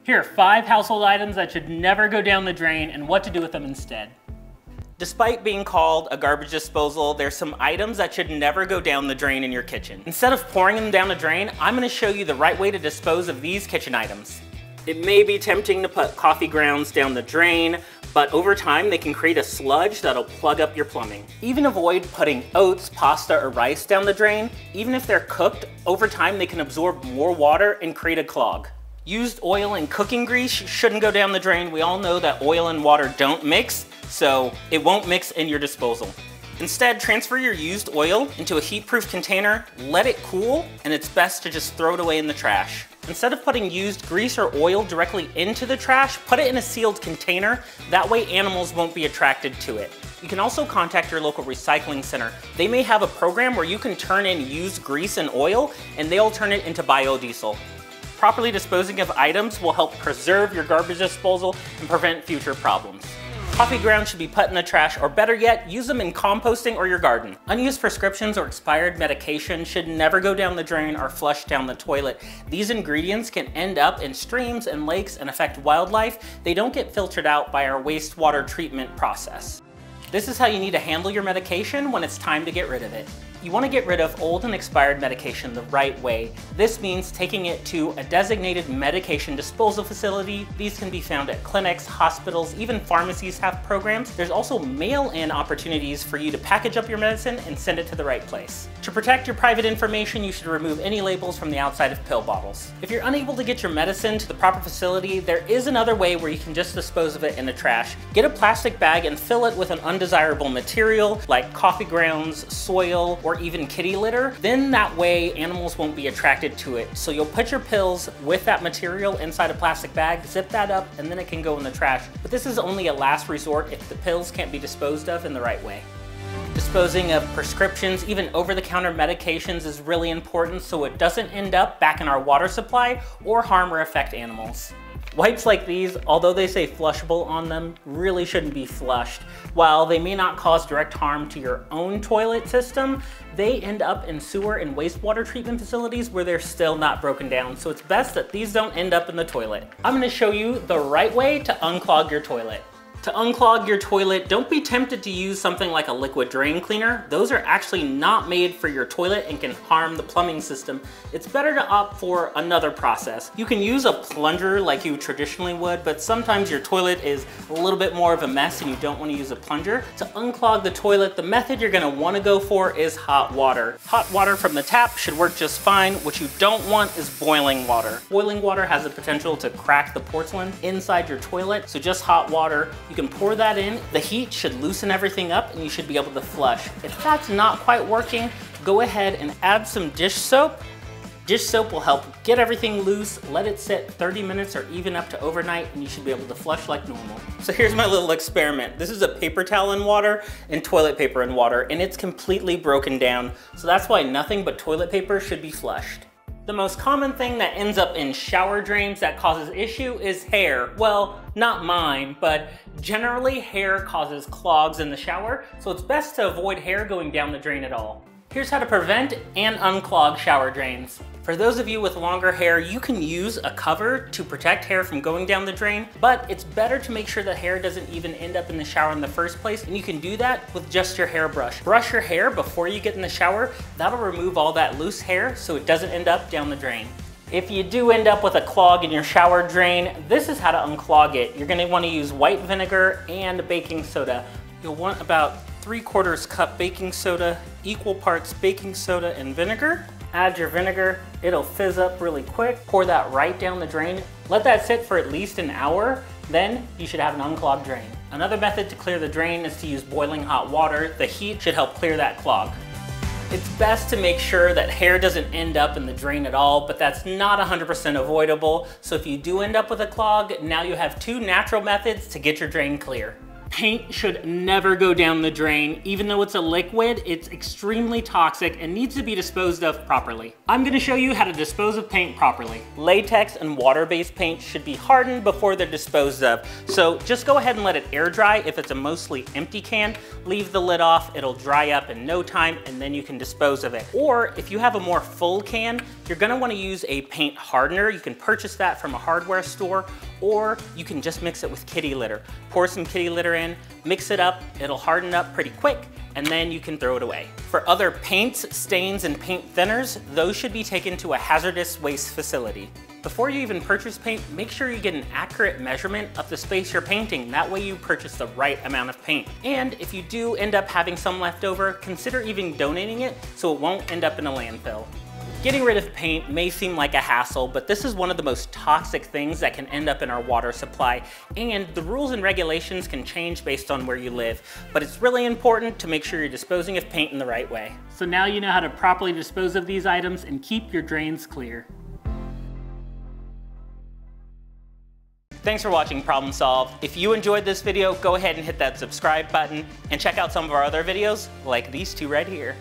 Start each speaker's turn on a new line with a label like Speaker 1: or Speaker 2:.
Speaker 1: Here are 5 household items that should never go down the drain and what to do with them instead. Despite being called a garbage disposal, there's some items that should never go down the drain in your kitchen. Instead of pouring them down the drain, I'm going to show you the right way to dispose of these kitchen items. It may be tempting to put coffee grounds down the drain, but over time they can create a sludge that'll plug up your plumbing. Even avoid putting oats, pasta, or rice down the drain. Even if they're cooked, over time they can absorb more water and create a clog. Used oil and cooking grease shouldn't go down the drain. We all know that oil and water don't mix, so it won't mix in your disposal. Instead, transfer your used oil into a heat-proof container, let it cool, and it's best to just throw it away in the trash. Instead of putting used grease or oil directly into the trash, put it in a sealed container. That way animals won't be attracted to it. You can also contact your local recycling center. They may have a program where you can turn in used grease and oil, and they'll turn it into biodiesel. Properly disposing of items will help preserve your garbage disposal and prevent future problems. Coffee grounds should be put in the trash, or better yet, use them in composting or your garden. Unused prescriptions or expired medication should never go down the drain or flush down the toilet. These ingredients can end up in streams and lakes and affect wildlife. They don't get filtered out by our wastewater treatment process. This is how you need to handle your medication when it's time to get rid of it. You want to get rid of old and expired medication the right way. This means taking it to a designated medication disposal facility. These can be found at clinics, hospitals, even pharmacies have programs. There's also mail-in opportunities for you to package up your medicine and send it to the right place. To protect your private information, you should remove any labels from the outside of pill bottles. If you're unable to get your medicine to the proper facility, there is another way where you can just dispose of it in the trash. Get a plastic bag and fill it with an undesirable material like coffee grounds, soil, or even kitty litter. Then that way animals won't be attracted to it. So you'll put your pills with that material inside a plastic bag, zip that up, and then it can go in the trash. But this is only a last resort if the pills can't be disposed of in the right way. Disposing of prescriptions, even over-the-counter medications, is really important so it doesn't end up back in our water supply or harm or affect animals. Wipes like these, although they say flushable on them, really shouldn't be flushed. While they may not cause direct harm to your own toilet system, they end up in sewer and wastewater treatment facilities where they're still not broken down, so it's best that these don't end up in the toilet. I'm going to show you the right way to unclog your toilet. To unclog your toilet, don't be tempted to use something like a liquid drain cleaner. Those are actually not made for your toilet and can harm the plumbing system. It's better to opt for another process. You can use a plunger like you traditionally would, but sometimes your toilet is a little bit more of a mess and you don't want to use a plunger. To unclog the toilet, the method you're going to want to go for is hot water. Hot water from the tap should work just fine. What you don't want is boiling water. Boiling water has the potential to crack the porcelain inside your toilet, so just hot water. You can pour that in, the heat should loosen everything up and you should be able to flush. If that's not quite working, go ahead and add some dish soap. Dish soap will help get everything loose, let it sit 30 minutes or even up to overnight, and you should be able to flush like normal. So here's my little experiment. This is a paper towel in water and toilet paper in water, and it's completely broken down. So that's why nothing but toilet paper should be flushed. The most common thing that ends up in shower drains that causes issue is hair. Well, not mine, but generally hair causes clogs in the shower, so it's best to avoid hair going down the drain at all. Here's how to prevent and unclog shower drains. For those of you with longer hair, you can use a cover to protect hair from going down the drain, but it's better to make sure the hair doesn't even end up in the shower in the first place, and you can do that with just your hairbrush. Brush your hair before you get in the shower. That'll remove all that loose hair so it doesn't end up down the drain. If you do end up with a clog in your shower drain, this is how to unclog it. You're gonna wanna use white vinegar and baking soda. You'll want about 3/4 cup baking soda, equal parts baking soda and vinegar. Add your vinegar, it'll fizz up really quick. Pour that right down the drain. Let that sit for at least an hour, then you should have an unclogged drain. Another method to clear the drain is to use boiling hot water. The heat should help clear that clog. It's best to make sure that hair doesn't end up in the drain at all, but that's not 100% avoidable. So if you do end up with a clog, now you have 2 natural methods to get your drain clear. Paint should never go down the drain. Even though it's a liquid, it's extremely toxic and needs to be disposed of properly. I'm gonna show you how to dispose of paint properly. Latex and water-based paint should be hardened before they're disposed of. So just go ahead and let it air dry. If it's a mostly empty can, leave the lid off, it'll dry up in no time, and then you can dispose of it. Or if you have a more full can, you're gonna wanna use a paint hardener. You can purchase that from a hardware store, or you can just mix it with kitty litter. Pour some kitty litter in, mix it up, it'll harden up pretty quick, and then you can throw it away. For other paints, stains, and paint thinners, those should be taken to a hazardous waste facility. Before you even purchase paint, make sure you get an accurate measurement of the space you're painting. That way you purchase the right amount of paint. And if you do end up having some left over, consider even donating it so it won't end up in a landfill. Getting rid of paint may seem like a hassle, but this is one of the most toxic things that can end up in our water supply, and the rules and regulations can change based on where you live, but it's really important to make sure you're disposing of paint in the right way. So now you know how to properly dispose of these items and keep your drains clear. Thanks for watching Problem Solved. If you enjoyed this video, go ahead and hit that subscribe button and check out some of our other videos like these two right here.